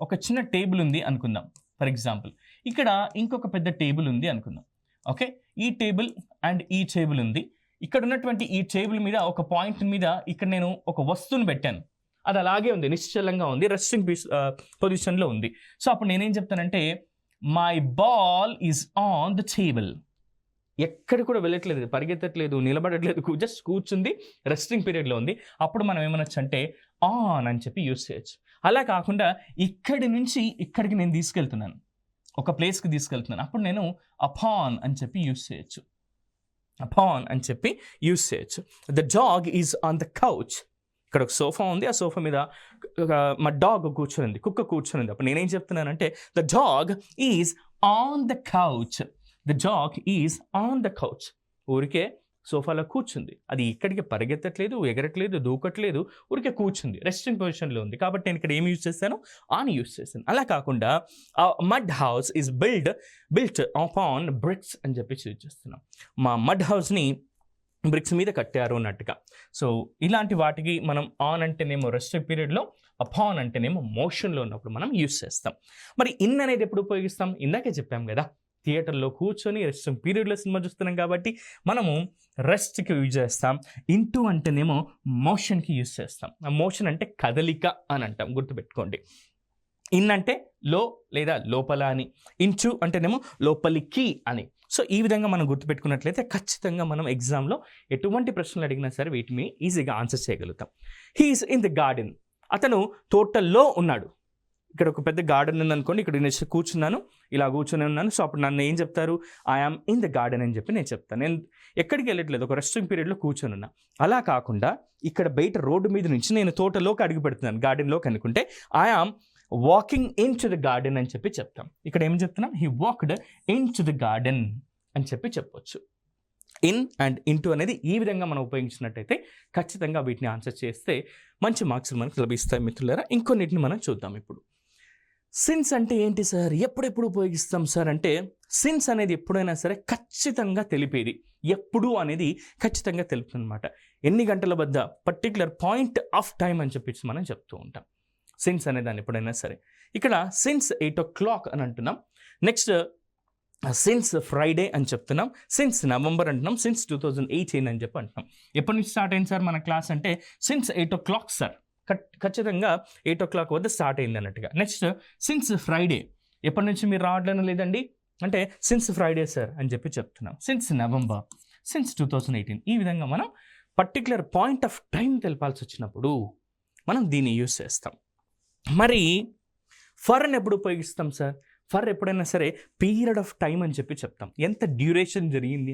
ఒక చిన్న టేబుల్ ఉంది అనుకుందాం. ఫర్ ఎగ్జాంపుల్ ఇక్కడ ఇంకొక పెద్ద టేబుల్ ఉంది అనుకుందాం. ఓకే, ఈ టేబుల్ అండ్ ఈ టేబుల్ ఉంది. ఇక్కడ ఉన్నటువంటి ఈ టేబుల్ మీద ఒక పాయింట్ మీద ఇక్కడ నేను ఒక వస్తువును పెట్టాను. అది అలాగే ఉంది, నిశ్చలంగా ఉంది, రెస్టింగ్ పొజిషన్లో ఉంది. సో అప్పుడు నేనేం చెప్తానంటే my ball is on the table. ఎక్కడ కూడా వెళ్ళట్లేదు, పరిగెత్తట్లేదు, నిలబడట్లేదు, జస్ట్ కూర్చుంది, రెస్టింగ్ పీరియడ్లో ఉంది. అప్పుడు మనం ఏమనొచ్చు అంటే ఆన్ అని చెప్పి యూస్ చేయొచ్చు. అలా కాకుండా ఇక్కడి నుంచి ఇక్కడికి నేను తీసుకెళ్తున్నాను, ఒక ప్లేస్కి తీసుకెళ్తున్నాను, అప్పుడు నేను అపాన్ అని చెప్పి యూస్ చేయొచ్చు. అపాన్ అని చెప్పి యూస్ చేయొచ్చు. The dog is on the couch. ఇక్కడ ఒక సోఫా ఉంది, ఆ సోఫా మీద మా డాగ్ కూర్చొనింది, కుక్క కూర్చొనింది. అప్పుడు నేనేం చెప్తున్నానంటే the dog is on the couch. The dog is on the couch. ఊరికే సోఫాలో కూర్చుంది, అది ఇక్కడికి పరిగెత్తట్లేదు, ఎగరట్లేదు, దూకట్లేదు, ఊరికే కూర్చుంది, రెస్టింగ్ పొజిషన్లో ఉంది. కాబట్టి నేను ఇక్కడ ఏమి యూజ్ చేశాను? ఆన్ యూజ్ చేశాను. అలా కాకుండా mud house is built upon bricks అని చెప్పి యూజ్ చేస్తున్నాం. మా మడ్ హౌస్ని బ్రిక్స్ మీద కట్టారు అన్నట్టుగా. సో ఇలాంటి వాటికి మనం ఆన్ అంటేనేమో రెస్టింగ్ పీరియడ్లో, అపాన్ అంటేనేమో మోషన్లో ఉన్నప్పుడు మనం యూజ్ చేస్తాం. మరి ఇన్ అనేది ఎప్పుడు ఉపయోగిస్తాం? ఇందాకే చెప్పాం కదా, థియేటర్లో కూర్చొని రెస్టింగ్ పీరియడ్లో సినిమా చూస్తున్నాం కాబట్టి మనము రెస్ట్కి యూజ్ చేస్తాం. ఇంటూ అంటేనేమో మోషన్కి యూజ్ చేస్తాం. మోషన్ అంటే కదలిక అని అంటాం, గుర్తుపెట్టుకోండి. ఇన్ అంటే లో లేదా లోపల అని, ఇంటూ అంటేనేమో లోపలికి అని. సో ఈ విధంగా మనం గుర్తుపెట్టుకున్నట్లయితే ఖచ్చితంగా మనం ఎగ్జామ్లో ఎటువంటి ప్రశ్నలు అడిగినా సరే వీటిని ఈజీగా ఆన్సర్ చేయగలుగుతాం. He is in the garden. అతను తోటల్లో ఉన్నాడు. ఇక్కడ ఒక పెద్ద గార్డెన్ ఉందనుకోండి, ఇక్కడ నేను కూర్చున్నాను, ఇలా కూర్చొని ఉన్నాను. సో అప్పుడు నన్ను ఏం చెప్తారు? ఐఆమ్ ఇన్ ద గార్డెన్ అని చెప్పి నేను చెప్తాను. నేను ఎక్కడికి వెళ్ళట్లేదు, ఒక రెస్టింగ్ పీరియడ్లో కూర్చొని ఉన్నా. అలా కాకుండా ఇక్కడ బయట రోడ్డు మీద నుంచి నేను తోటలోకి అడుగు పెడుతున్నాను, గార్డెన్లోకి అనుకుంటే I am walking into the garden అని చెప్పి చెప్తాం. ఇక్కడ ఏం చెప్తున్నాం? He walked into the garden అని చెప్పి చెప్పొచ్చు. ఇన్ అండ్ ఇంటూ అనేది ఈ విధంగా మనం ఉపయోగించినట్టయితే ఖచ్చితంగా వీటిని ఆన్సర్ చేస్తే మంచి మార్క్స్ మనకు లభిస్తాయి మిత్రులారా. ఇంకొన్నిటిని మనం చూద్దాం ఇప్పుడు. సిన్స్ అంటే ఏంటి సార్? ఎప్పుడెప్పుడు ఉపయోగిస్తాం సార్ అంటే, సిన్స్ అనేది ఎప్పుడైనా సరే ఖచ్చితంగా తెలిపేది. ఎప్పుడు అనేది ఖచ్చితంగా తెలుపుతుంది అనమాట. ఎన్ని గంటల వద్ద, పర్టికులర్ పాయింట్ ఆఫ్ టైం అని చెప్పి మనం చెప్తూ ఉంటాం సిన్స్ అనే దాన్ని ఎప్పుడైనా సరే. ఇక్కడ సిన్స్ 8 o'clock అని అంటున్నాం. నెక్స్ట్ సిన్స్ ఫ్రైడే అని చెప్తున్నాం. సిన్స్ నవంబర్ అంటున్నాం. సిన్స్ 2018 అని చెప్పి అంటున్నాం. ఎప్పటి నుంచి స్టార్ట్ అయింది సార్ మన క్లాస్ అంటే సిన్స్ 8 o'clock సార్. ఖచ్చితంగా 8 o'clock వద్ద స్టార్ట్ అయింది అన్నట్టుగా. Next since Friday. ఎప్పటి నుంచి మీరు రావట్లేను లేదండి అంటే సిన్స్ ఫ్రైడే సార్ అని చెప్పి చెప్తున్నాం. Since November, since 2018. ఈ విధంగా మనం పర్టికులర్ పాయింట్ ఆఫ్ టైం తెలపాల్సి వచ్చినప్పుడు మనం దీన్ని యూజ్ చేస్తాం. మరి ఫర్ని ఎప్పుడు ఉపయోగిస్తాం సార్? ఫర్ ఎప్పుడైనా సరే పీరియడ్ ఆఫ్ టైం అని చెప్పి చెప్తాం. ఎంత డ్యూరేషన్ జరిగింది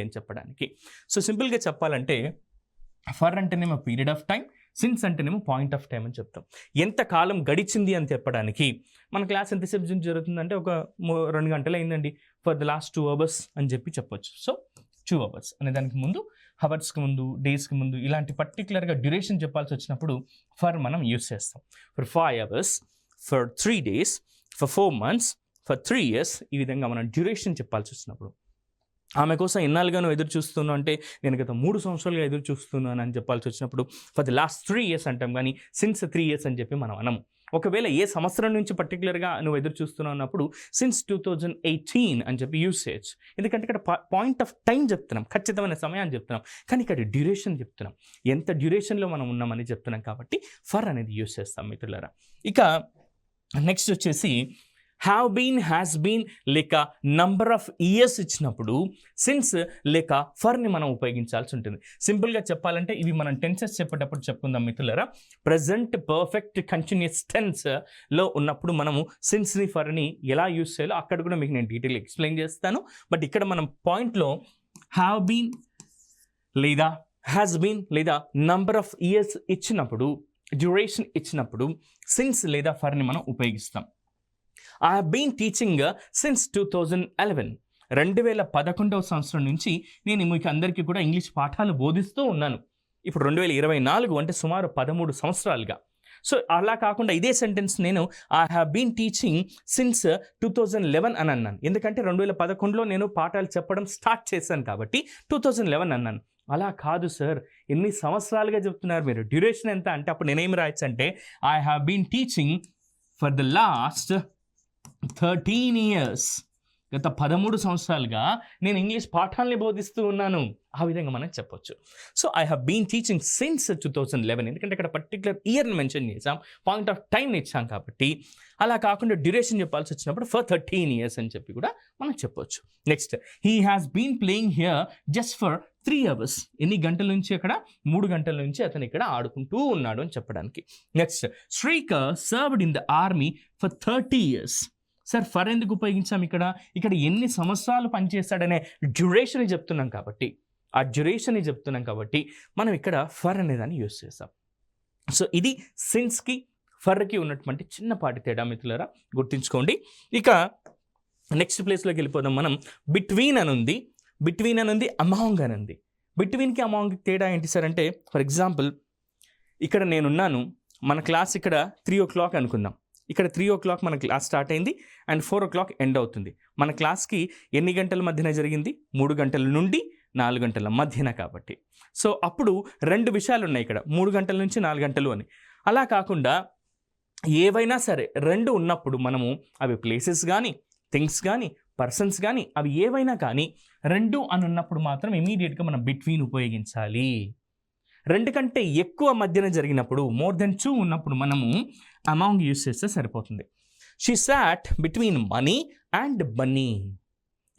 అని చెప్పడానికి, సో సింపుల్గా చెప్పాలంటే ఫర్ అంటేనేమో పీరియడ్ ఆఫ్ టైం, సిన్స్ అంటేనేమో పాయింట్ ఆఫ్ టైం అని చెప్తాం. ఎంత కాలం గడిచింది అని చెప్పడానికి మన క్లాస్ ఎంతసేపు జరుగుతుందంటే ఒక 2 గంటలు అయిందండి, ఫర్ ద లాస్ట్ 2 hours అని చెప్పి చెప్పొచ్చు. సో 2 hours అనే దానికి ముందు హవర్స్కి ముందు, డేస్కి ముందు ఇలాంటి పర్టికులర్గా డ్యూరేషన్ చెప్పాల్సి వచ్చినప్పుడు ఫర్ మనం యూస్ చేస్తాం. For 5 hours, for 3 days, for 4 months, for 3 years ఈ విధంగా మనం డ్యూరేషన్ చెప్పాల్సి వచ్చినప్పుడు. ఆమె కోసం ఎన్నాళ్ళుగానో ఎదురు చూస్తున్నాను అంటే నేను గత 3 సంవత్సరాలుగా ఎదురు చూస్తున్నాను అని చెప్పాల్సి వచ్చినప్పుడు ఫర్ ది లాస్ట్ 3 years అంటాం, కానీ సిన్స్ 3 years అని చెప్పి మనం అనము. ఒకవేళ ఏ సంవత్సరం నుంచి పర్టికులర్గా నువ్వు ఎదురు చూస్తున్నావు అన్నప్పుడు సిన్స్ 2018 అని చెప్పి యూస్ చేయొచ్చు. ఎందుకంటే ఇక్కడ పాయింట్ ఆఫ్ టైం చెప్తున్నాం, ఖచ్చితమైన సమయాన్ని చెప్తున్నాం, కానీ ఇక్కడ డ్యూరేషన్ చెప్తున్నాం, ఎంత డ్యూరేషన్లో మనం ఉన్నామని చెప్తున్నాం కాబట్టి ఫర్ అనేది యూస్ చేస్తాం మిత్రులారా. ఇక నెక్స్ట్ వచ్చేసి హ్యావ్ బీన్, హ్యాస్ బీన్ లేక నంబర్ ఆఫ్ ఇయర్స్ ఇచ్చినప్పుడు సిన్స్ లేక ఫర్ని మనం ఉపయోగించాల్సి ఉంటుంది. సింపుల్గా చెప్పాలంటే ఇవి మనం టెన్సెస్ చెప్పేటప్పుడు చెప్పుకుందాం మిత్రులారా. ప్రజెంట్ పర్ఫెక్ట్ కంటిన్యూస్ టెన్స్లో ఉన్నప్పుడు మనము సిన్స్ని ఫర్ని ఎలా యూస్ చేయాలో అక్కడ కూడా మీకు నేను డీటెయిల్ ఎక్స్ప్లెయిన్ చేస్తాను. బట్ ఇక్కడ మనం పాయింట్లో హ్యావ్ బీన్ లేదా హ్యాస్ బీన్ లేదా నంబర్ ఆఫ్ ఇయర్స్ ఇచ్చినప్పుడు, డ్యూరేషన్ ఇచ్చినప్పుడు సిన్స్ లేదా ఫర్ని మనం ఉపయోగిస్తాం. I have been teaching since 2011. 2011వ సంవత్సరం నుంచి నేను మీకు అందరికీ కూడా ఇంగ్లీష్ పాఠాలు బోధిస్తూ ఉన్నాను. ఇప్పుడు 2024 అంటే సుమారు 13 సంవత్సరాలుగా. సో అలా కాకుండా ఇదే సెంటెన్స్ నేను I have been teaching since 2011 అని అన్నాను. ఎందుకంటే 2011లో నేను పాఠాలు చెప్పడం స్టార్ట్ చేశాను కాబట్టి 2011 అన్నాను. అలా కాదు సార్, ఎన్ని సంవత్సరాలుగా చెప్తున్నారు మీరు, డ్యూరేషన్ ఎంత అంటే అప్పుడు నేనేమి రాయొచ్చు అంటే I have been teaching for the last 13 years. గత 13 సంవత్సరాలుగా నేను ఇంగ్లీష్ పాఠాలని బోధిస్తూ ఉన్నాను. ఆ విధంగా మనం చెప్పొచ్చు. So I have been teaching since 2011, ఎందుకంటే ఇక్కడ పర్టికులర్ ఇయర్ని మెన్షన్ చేసాం, పాయింట్ ఆఫ్ టైంని ఇచ్చాం కాబట్టి. అలా కాకుండా డ్యూరేషన్ చెప్పాల్సి వచ్చినప్పుడు ఫర్ 13 years అని చెప్పి కూడా మనం చెప్పొచ్చు. Next he has been playing here just for 3 hours. ఎన్ని గంటల నుంచి అక్కడ? 3 గంటల నుంచి అతను ఇక్కడ ఆడుకుంటూ ఉన్నాడు అని చెప్పడానికి. Next Srikar served in the army for 30 years. Sir for ఎందుకు ఉపయోగించాం ఇక్కడ? ఇక్కడ ఎన్ని సంవత్సరాలు పనిచేస్తాడనే డ్యూరేషన్ చెప్తున్నాం కాబట్టి, ఆ డ్యూరేషన్ చెప్తున్నాం కాబట్టి మనం ఇక్కడ ఫర్ అనేదాన్ని యూస్ చేస్తాం. సో ఇది సిన్స్కి ఫర్కి ఉన్నటువంటి చిన్నపాటి తేడా మిత్రులారా, గుర్తుంచుకోండి. ఇక నెక్స్ట్ ప్లేస్లోకి వెళ్ళిపోదాం మనం. బిట్వీన్ అని ఉంది, బిట్వీన్ అని ఉంది, అమాంగ్ అని ఉంది. బిట్వీన్కి అమాంగ్కి తేడా ఏంటి సార్ అంటే, ఫర్ ఎగ్జాంపుల్ ఇక్కడ నేనున్నాను, మన క్లాస్ ఇక్కడ 3 o'clock అనుకుందాం. ఇక్కడ 3 o'clock మన క్లాస్ స్టార్ట్ అయింది అండ్ 4 o'clock ఎండ్ అవుతుంది. మన క్లాస్కి ఎన్ని గంటల మధ్యన జరిగింది? 3 గంటల నుండి 4 గంటల మధ్యన కాబట్టి. సో అప్పుడు 2 విషయాలు ఉన్నాయి ఇక్కడ, 3 గంటల నుంచి 4 గంటలు అని. అలా కాకుండా ఏవైనా సరే 2 ఉన్నప్పుడు మనము అవి ప్లేసెస్ కానీ, థింగ్స్ కానీ, పర్సన్స్ కానీ, అవి ఏవైనా కానీ 2 అని ఉన్నప్పుడు మాత్రం ఇమీడియట్గా మనం బిట్వీన్ ఉపయోగించాలి. 2 కంటే ఎక్కువ మధ్యన జరిగినప్పుడు, మోర్ దెన్ 2 ఉన్నప్పుడు మనము అమాంగ్ యూస్ చేస్తే సరిపోతుంది. She sat between Money and Bunny.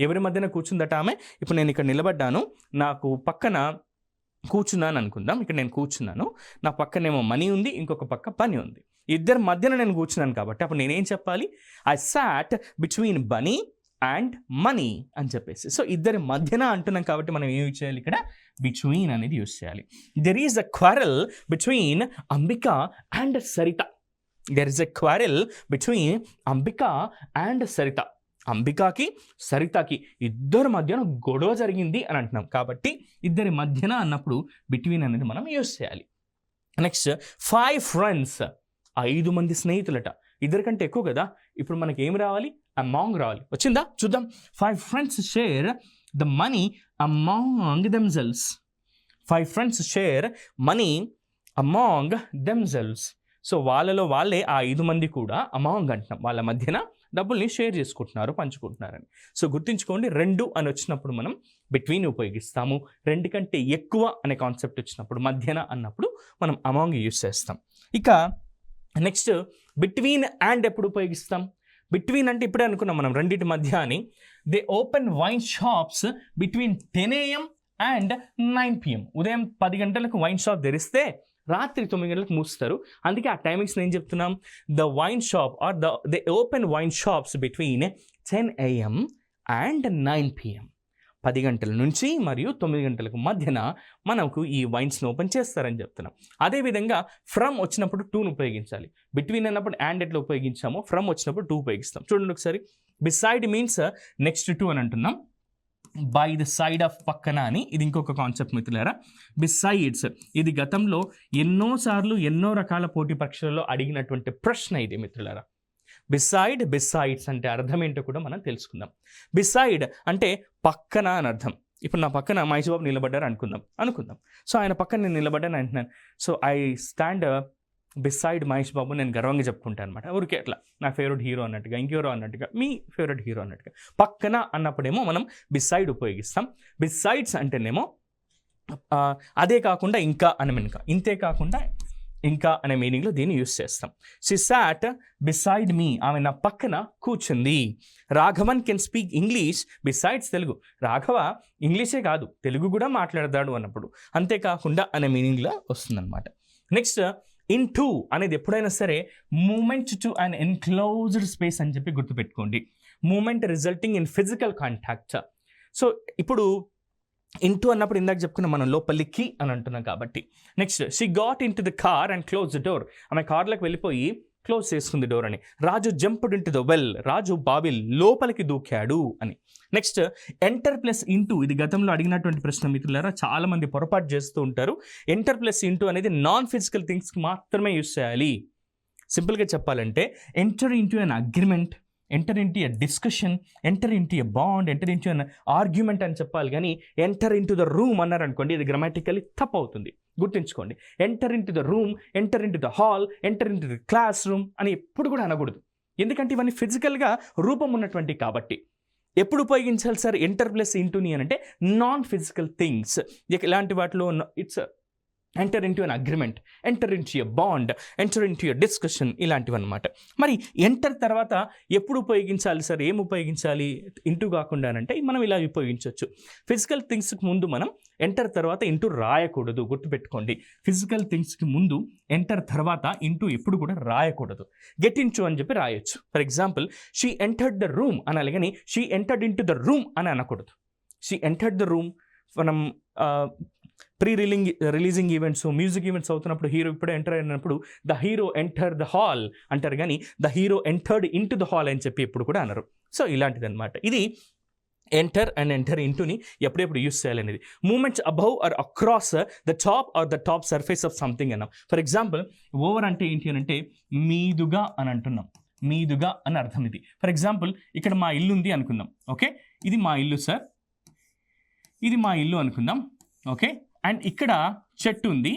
ఎవరి మధ్యన కూర్చుందట ఆమె? ఇప్పుడు నేను ఇక్కడ నిలబడ్డాను, నాకు పక్కన కూర్చున్నాను అనుకుందాం. ఇక్కడ నేను కూర్చున్నాను, నా పక్కనేమో మనీ ఉంది, ఇంకొక పక్క బన్నీ ఉంది. ఇద్దరి మధ్యన నేను కూర్చున్నాను కాబట్టి అప్పుడు నేనేం చెప్పాలి? I sat between Bunny and Money అని చెప్పేసి. సో ఇద్దరి మధ్యన అంటున్నాం కాబట్టి మనం ఏం యూజ్ చేయాలి? ఇక్కడ బిట్వీన్ అనేది యూజ్ చేయాలి. There is a quarrel between Ambika and Sarita. There is a quarrel between Ambika and Sarita. అంబికాకి సరితకి ఇద్దరి మధ్యన గొడవ జరిగింది అని అంటున్నాం కాబట్టి ఇద్దరి మధ్యన అన్నప్పుడు బిట్వీన్ అనేది మనం యూజ్ చేయాలి. నెక్స్ట్ 5 friends, 5 మంది స్నేహితులట. ఇద్దరికంటే ఎక్కువ కదా, ఇప్పుడు మనకి ఏం రావాలి? అమాంగ్ రావాలి. వచ్చిందా? చూద్దాం. 5 friends share the money among themselves. 5 friends share money among themselves. So వాళ్ళలో వాళ్ళే ఆ 5 మంది కూడా అమాంగ్ అంటున్నాం, వాళ్ళ మధ్యన డబ్బుల్ని షేర్ చేసుకుంటున్నారు, పంచుకుంటున్నారని. సో గుర్తుంచుకోండి, 2 అని వచ్చినప్పుడు మనం బిట్వీన్ ఉపయోగిస్తాము. 2 కంటే ఎక్కువ అనే కాన్సెప్ట్ వచ్చినప్పుడు, మధ్యన అన్నప్పుడు మనం అమాంగ్ యూస్ చేస్తాం. ఇక నెక్స్ట్ బిట్వీన్ అండ్ ఎప్పుడు ఉపయోగిస్తాం? బిట్వీన్ అంటే ఇప్పుడే అనుకున్నాం మనం రెండింటి మధ్య అని. They open wine shops between 10 AM and 9 PM. ఉదయం 10 గంటలకు వైన్ షాప్ తెరిస్తే రాత్రి 9 గంటలకు మూస్తారు. అందుకే ఆ టైమింగ్స్ నేను చెప్తున్నాం. The wine shop or they open wine shops between 10 AM and 9 PM. 10 గంటల నుంచి మరియు 9 గంటలకు మధ్యన మనకు ఈ వైన్స్ని ఓపెన్ చేస్తారని చెప్తున్నాం. అదేవిధంగా ఫ్రమ్ వచ్చినప్పుడు 2ను ఉపయోగించాలి. బిట్వీన్ అన్నప్పుడు అండ్ ఎట్లా ఉపయోగించామో ఫ్రమ్ వచ్చినప్పుడు 2 ఉపయోగిస్తాం. చూడండి ఒకసారి. బిసైడ్ మీన్స్ నెక్స్ట్ టు అని అంటున్నాం. బై ద సైడ్ ఆఫ్ పక్కన అని ఇది ఇంకొక కాన్సెప్ట్ మిత్రులారా. బిసైడ్స్ ఇది గతంలో ఎన్నోసార్లు ఎన్నో రకాల పోటీ పరీక్షలలో అడిగినటువంటి ప్రశ్న ఇది మిత్రులారా. బిసైడ్స్ అంటే అర్థం ఏంటో కూడా మనం తెలుసుకుందాం. బిసైడ్ అంటే పక్కన అని అర్థం. ఇప్పుడు నా పక్కన మహేష్ బాబు నిలబడ్డారు అనుకుందాం. సో ఆయన పక్కన నేను నిలబడ్డాను అంటున్నాను. So I stand beside Mahesh Babu, నేను గర్వంగా చెప్పుకుంటాను అనమాట. ఊరికే అట్లా నా ఫేవరెట్ హీరో అన్నట్టుగా, ఇంకెవరో అన్నట్టుగా, మీ ఫేవరెట్ హీరో అన్నట్టుగా. పక్కన అన్నప్పుడేమో మనం బిసైడ్ ఉపయోగిస్తాం. బిసైడ్స్ అంటేనేమో అదే కాకుండా ఇంకా అనే మీనింగ్, ఇంతే కాకుండా ఇంకా అనే మీనింగ్లో దీన్ని యూస్ చేస్తాం. షీ సాట్ బిసైడ్ మీ, ఆమె నా పక్కన కూర్చుంది. Raghavan can speak English besides Telugu. Raghava ఇంగ్లీషే కాదు తెలుగు కూడా మాట్లాడతాడు అన్నప్పుడు అంతేకాకుండా అనే మీనింగ్లో వస్తుందన్నమాట. నెక్స్ట్ ఇన్ టు అనేది ఎప్పుడైనా సరే moment to an enclosed space అని చెప్పి గుర్తుపెట్టుకోండి. Moment resulting in physical contact. So ఇప్పుడు ఇంటూ అన్నప్పుడు ఇందాక చెప్పుకున్న మనం లోపలికి అని అంటున్నాం కాబట్టి. Next she got into the car and close the door. ఆమె కార్లోకి వెళ్ళిపోయి క్లోజ్ చేసుకుంది డోర్ అని. Raju jumped into the well. రాజు బావిల్ లోపలికి దూకాడు అని. నెక్స్ట్ ఎంటర్ ప్లస్ ఇంటూ ఇది గతంలో అడిగినటువంటి ప్రశ్న మిత్రులారా. చాలా మంది పొరపాటు చేస్తూ ఉంటారు. ఎంటర్ ప్లస్ ఇంటూ అనేది నాన్ ఫిజికల్ థింగ్స్కి మాత్రమే యూస్ చేయాలి. సింపుల్గా చెప్పాలంటే enter into an agreement, enter into a discussion, enter into a bond, enter into an argument అని చెప్పాలి. కానీ ఎంటర్ ఇంటూ ద రూమ్ అన్నారు అనుకోండి, ఇది గ్రామాటికల్లీ తప్పు అవుతుంది. గుర్తుంచుకోండి. Enter into the room, enter into the hall, enter into the class room అని ఎప్పుడు కూడా అనకూడదు. ఎందుకంటే ఇవన్నీ ఫిజికల్గా రూపం ఉన్నటువంటి కాబట్టి. ఎప్పుడు ఉపయోగించాలి సార్ ఎంటర్ ప్లస్ ఇంటూని అని అంటే నాన్ ఫిజికల్ థింగ్స్. ఇలాంటి వాటిలో it's enter into an agreement, enter into a bond, enter into a discussion, ఇలాంటివి అనమాట. మరి ఎంటర్ తర్వాత ఎప్పుడు ఉపయోగించాలి సార్, ఏం ఉపయోగించాలి ఇంటూ కాకుండా అంటే మనం ఇలా ఉపయోగించవచ్చు. ఫిజికల్ థింగ్స్కి ముందు మనం ఎంటర్ తర్వాత ఇంటూ రాయకూడదు. గుర్తుపెట్టుకోండి. ఫిజికల్ థింగ్స్కి ముందు ఎంటర్ తర్వాత ఇంటూ ఎప్పుడు కూడా రాయకూడదు. గెట్ ఇంటూ అని చెప్పి రాయొచ్చు. For example she entered the room అనాలి, కానీ she entered into the room అని అనకూడదు. She entered the room. మనం రిలీజింగ్ ఈవెంట్స్, మ్యూజిక్ ఈవెంట్స్ అవుతున్నప్పుడు హీరో ఇప్పుడే ఎంటర్ అయినప్పుడు the hero enter the hall అంటారు, కానీ the hero entered into the hall అని చెప్పి ఎప్పుడు కూడా అనరు. సో ఇలాంటిది అనమాట. ఇది ఎంటర్ అండ్ ఎంటర్ ఇంటూని ఎప్పుడెప్పుడు యూస్ చేయాలనేది. Movements above or across the top or the top surface of something అన్నాం. ఫర్ ఎగ్జాంపుల్ ఓవర్ అంటే ఏంటి అని అంటే మీదుగా అని అంటున్నాం. మీదుగా అని అర్థం ఇది. ఫర్ ఎగ్జాంపుల్ ఇక్కడ మా ఇల్లు ఉంది అనుకుందాం. ఓకే, ఇది మా ఇల్లు సార్, ఇది మా ఇల్లు అనుకుందాం. ఓకే, అండ్ ఇక్కడ చెట్టు ఉంది.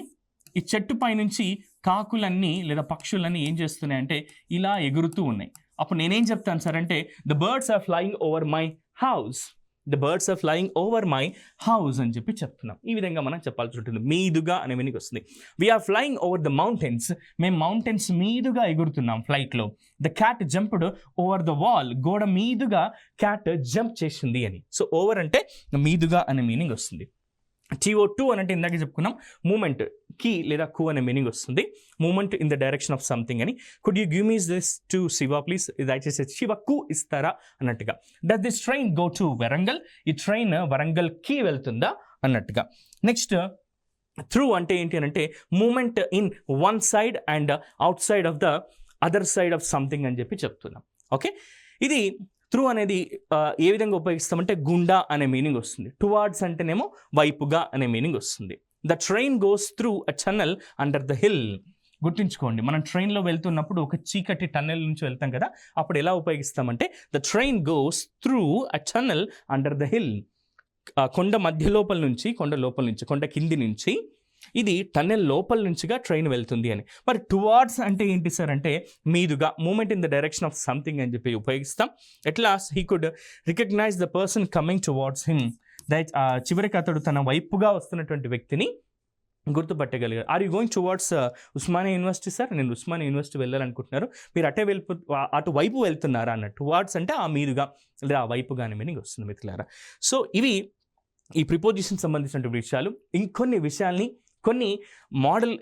ఈ చెట్టు పైనుంచి కాకులన్నీ లేదా పక్షులన్నీ ఏం చేస్తున్నాయంటే ఇలా ఎగురుతూ ఉన్నాయి. అప్పుడు నేనేం చెప్తాను సార్ అంటే the birds are flying over my house, the birds are flying over my house అని చెప్పి చెప్తున్నాం. ఈ విధంగా మనం చెప్పాల్సి ఉంటుంది. మీదుగా అనే మీనింగ్ వస్తుంది. We are flying over the mountains, మేము మౌంటైన్స్ మీదుగా ఎగురుతున్నాం ఫ్లైట్లో. The cat jumped over the wall, గోడ మీదుగా క్యాట్ జంప్ చేసింది అని. సో ఓవర్ అంటే మీదుగా అనే మీనింగ్ వస్తుంది. TO2 అని అంటే ఇందాక చెప్పుకున్నాం మూమెంట్ కి లేదా కు అనే మీనింగ్ వస్తుంది. Moment in the direction of something అని. Could you give me this to Shiva please, దయచేసి శివకు ఇస్తారా అన్నట్టుగా. Does this train go to Warangal, ఈ ట్రైన్ వరంగల్ కి వెళ్తుందా అన్నట్టుగా. నెక్స్ట్ త్రూ అంటే ఏంటి అని అంటే movement in one side and outside of the other side of something అని చెప్పి చెప్తున్నాం. ఓకే, ఇది త్రూ అనేది ఏ విధంగా ఉపయోగిస్తామంటే గుండా అనే మీనింగ్ వస్తుంది. టువార్డ్స్ అంటేనేమో వైపుగా అనే మీనింగ్ వస్తుంది. The train goes through a tunnel under the hill. గుర్తుంచుకోండి, మనం ట్రైన్లో వెళ్తున్నప్పుడు ఒక చీకటి టన్నెల్ నుంచి వెళ్తాం కదా, అప్పుడు ఎలా ఉపయోగిస్తామంటే the train goes through a tunnel under the hill. కొండ మధ్య లోపల నుంచి, కొండ కింది నుంచి ఇది టన్నెల్ లోపల నుంచిగా ట్రైన్ వెళ్తుంది అని. మరి టువార్డ్స్ అంటే ఏంటి సార్ అంటే మీదుగా, moment in the direction of something అని చెప్పి ఉపయోగిస్తాం. ఎట్లా he could recognise the person coming towards him. చివరికి అతడు తన వైపుగా వస్తున్నటువంటి వ్యక్తిని గుర్తుపట్టగలిగారు. Are you going towards Osmania University sir, నేను ఉస్మానియా యూనివర్సిటీ వెళ్ళాలనుకుంటున్నారు, మీరు అటువైపు వెళ్తున్నారా అన్న. టువార్డ్స్ అంటే ఆ మీదుగా లేదా ఆ వైపుగా అనే మీనింగ్ వస్తుంది మిత్రులారా. సో ఇవి ఈ ప్రిపోజిషన్ సంబంధించినటువంటి విషయాలు. ఇంకొన్ని విషయాల్ని, కొన్ని మోడల్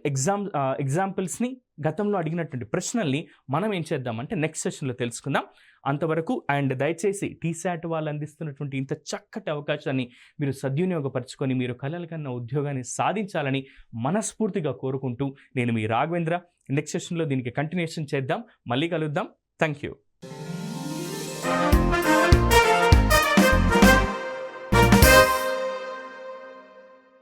ఎగ్జాంపుల్స్ని, గతంలో అడిగినటువంటి ప్రశ్నల్ని మనం ఏం చేద్దామంటే నెక్స్ట్ సెషన్లో తెలుసుకుందాం. అంతవరకు అండ్ దయచేసి TSAT వాళ్ళు అందిస్తున్నటువంటి ఇంత చక్కటి అవకాశాన్ని మీరు సద్వినియోగపరచుకొని మీరు కలల కన్నా ఉద్యోగాన్ని సాధించాలని మనస్ఫూర్తిగా కోరుకుంటూ నేను మీ రాఘవేంద్ర. నెక్స్ట్ సెషన్లో దీనికి కంటిన్యూషన్ చేద్దాం. మళ్ళీ కలుద్దాం. Thank you.